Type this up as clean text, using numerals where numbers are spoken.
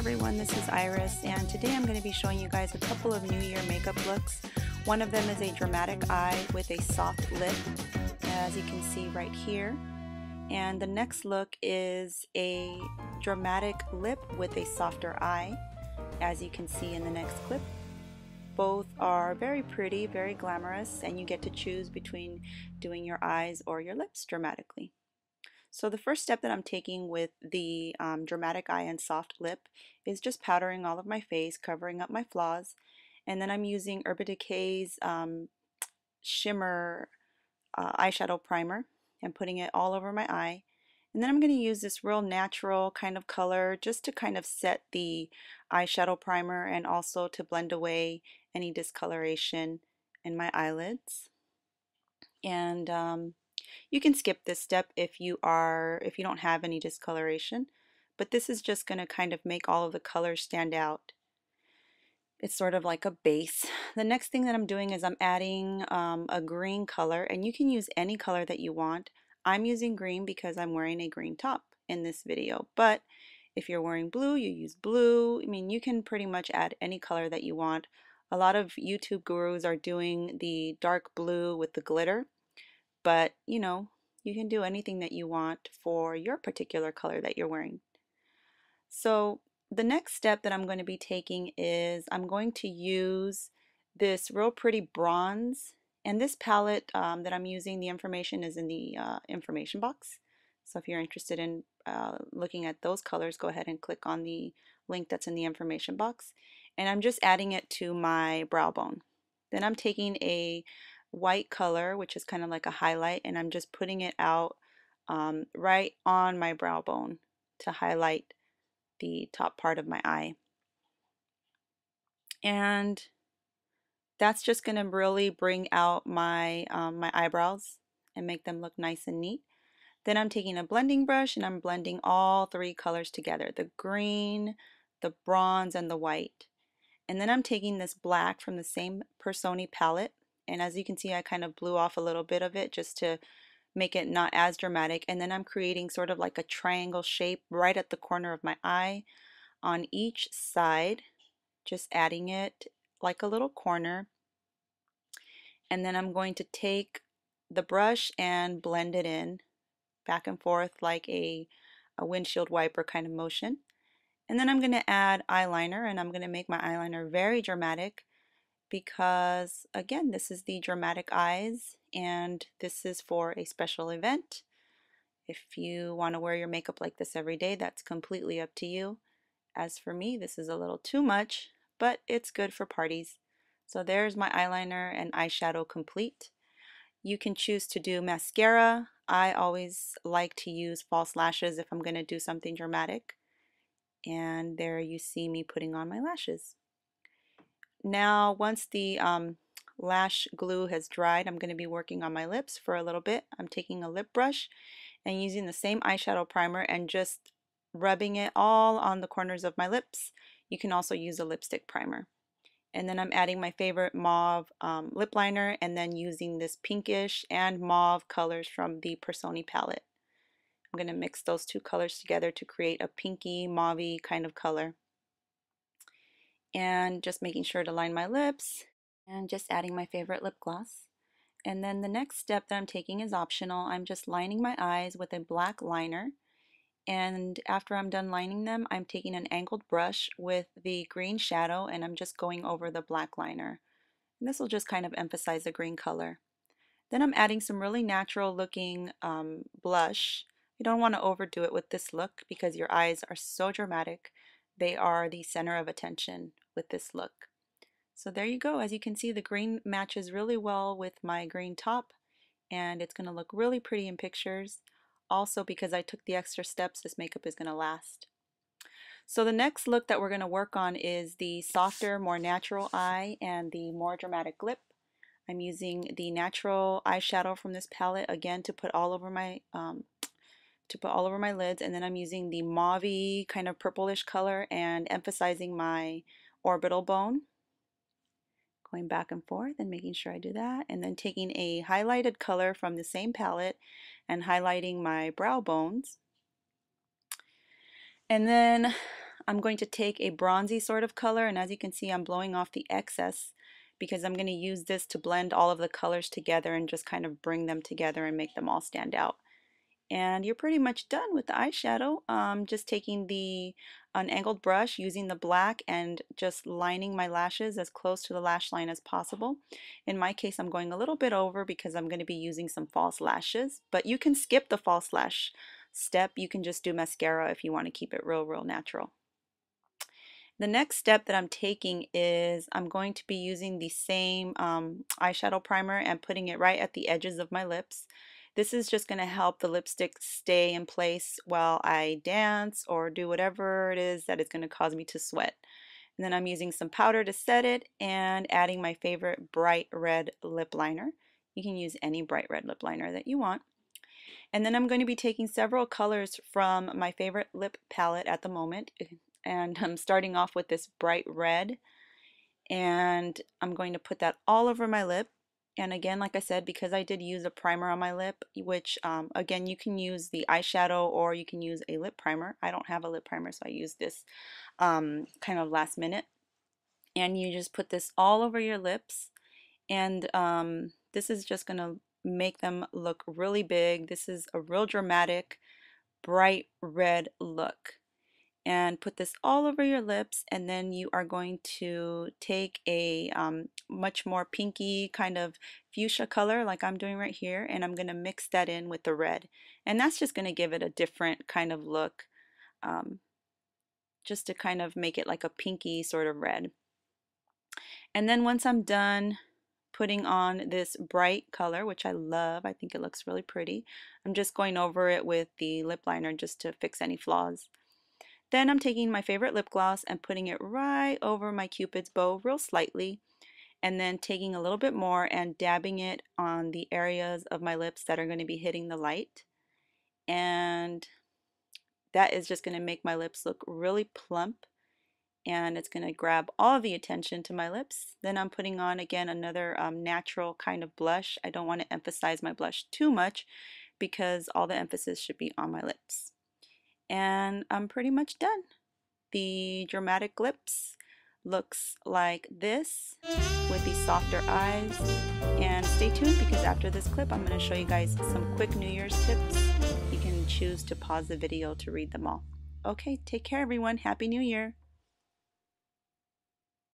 everyone, this is Iris, and today I'm going to be showing you guys a couple of New Year makeup looks. One of them is a dramatic eye with a soft lip, as you can see right here. And the next look is a dramatic lip with a softer eye, as you can see in the next clip. Both are very pretty, very glamorous, and you get to choose between doing your eyes or your lips dramatically. So the first step that I'm taking with the dramatic eye and soft lip is just powdering all of my face, covering up my flaws, and then I'm using Urban Decay's shimmer eyeshadow primer and putting it all over my eye. And then I'm going to use this real natural kind of color just to kind of set the eyeshadow primer and also to blend away any discoloration in my eyelids. And you can skip this step if you don't have any discoloration, but this is just going to kind of make all of the colors stand out. It's sort of like a base. The next thing that I'm doing is I'm adding a green color, and you can use any color that you want. I'm using green because I'm wearing a green top in this video, but if you're wearing blue, you use blue. I mean, you can pretty much add any color that you want. A lot of YouTube gurus are doing the dark blue with the glitter, but you know, you can do anything that you want for your particular color that you're wearing. So the next step that I'm going to be taking is I'm going to use this real pretty bronze, and this palette that I'm using, the information is in the information box. So if you're interested in looking at those colors, go ahead and click on the link that's in the information box. And I'm just adding it to my brow bone. Then I'm taking a white color, which is kind of like a highlight, and I'm just putting it out right on my brow bone to highlight the top part of my eye. And that's just going to really bring out my my eyebrows and make them look nice and neat. Then I'm taking a blending brush and I'm blending all three colors together, the green, the bronze, and the white. And then I'm taking this black from the same Persony palette, and as you can see, I kind of blew off a little bit of it just to make it not as dramatic. And then I'm creating sort of like a triangle shape right at the corner of my eye on each side, just adding it like a little corner. And then I'm going to take the brush and blend it in back and forth like a windshield wiper kind of motion. And then I'm going to add eyeliner, and I'm going to make my eyeliner very dramatic because, again, this is the dramatic eyes and this is for a special event. If you want to wear your makeup like this every day, that's completely up to you. As for me, this is a little too much, but it's good for parties. So there's my eyeliner and eyeshadow complete. You can choose to do mascara. I always like to use false lashes if I'm going to do something dramatic. And there you see me putting on my lashes. Now, once the lash glue has dried, I'm going to be working on my lips for a little bit. I'm taking a lip brush and using the same eyeshadow primer and just rubbing it all on the corners of my lips. You can also use a lipstick primer. And then I'm adding my favorite mauve lip liner, and then using this pinkish and mauve colors from the Persony palette. I'm going to mix those two colors together to create a pinky mauvey kind of color. And just making sure to line my lips and just adding my favorite lip gloss. And then the next step that I'm taking is optional. I'm just lining my eyes with a black liner. And after I'm done lining them, I'm taking an angled brush with the green shadow and I'm just going over the black liner. And this will just kind of emphasize the green color. Then I'm adding some really natural looking blush. You don't want to overdo it with this look because your eyes are so dramatic. They are the center of attention with this look. So there you go. As you can see, the green matches really well with my green top, and it's going to look really pretty in pictures. Also, because I took the extra steps, this makeup is going to last. So the next look that we're going to work on is the softer, more natural eye and the more dramatic lip. I'm using the natural eyeshadow from this palette again to put all over my lids, and then I'm using the mauvey kind of purplish color and emphasizing my orbital bone. Going back and forth and making sure I do that, and then taking a highlighted color from the same palette and highlighting my brow bones. And then I'm going to take a bronzy sort of color, and as you can see, I'm blowing off the excess because I'm going to use this to blend all of the colors together and just kind of bring them together and make them all stand out. And you're pretty much done with the eyeshadow. Just taking the unangled brush, using the black, and just lining my lashes as close to the lash line as possible. In my case, I'm going a little bit over because I'm going to be using some false lashes, but you can skip the false lash step. You can just do mascara if you want to keep it real natural. The next step that I'm taking is I'm going to be using the same eyeshadow primer and putting it right at the edges of my lips. This is just going to help the lipstick stay in place while I dance or do whatever it is that is going to cause me to sweat. And then I'm using some powder to set it and adding my favorite bright red lip liner. You can use any bright red lip liner that you want. And then I'm going to be taking several colors from my favorite lip palette at the moment. And I'm starting off with this bright red. And I'm going to put that all over my lip. And again, like I said, because I did use a primer on my lip, which again, you can use the eyeshadow or you can use a lip primer. I don't have a lip primer, so I use this kind of last minute. And you just put this all over your lips. And this is just going to make them look really big. This is a real dramatic, bright red look. And put this all over your lips, and then you are going to take a much more pinky kind of fuchsia color like I'm doing right here, and I'm going to mix that in with the red, and that's just going to give it a different kind of look, just to kind of make it like a pinky sort of red. And then once I'm done putting on this bright color, which I love, I think it looks really pretty, I'm just going over it with the lip liner just to fix any flaws. Then I'm taking my favorite lip gloss and putting it right over my Cupid's bow real slightly, and then taking a little bit more and dabbing it on the areas of my lips that are going to be hitting the light. And that is just going to make my lips look really plump, and it's going to grab all the attention to my lips. Then I'm putting on again another natural kind of blush. I don't want to emphasize my blush too much because all the emphasis should be on my lips. And I'm pretty much done. The dramatic lips looks like this with these softer eyes. And stay tuned because after this clip I'm going to show you guys some quick New Year's tips. You can choose to pause the video to read them all. Okay, take care everyone. Happy New Year.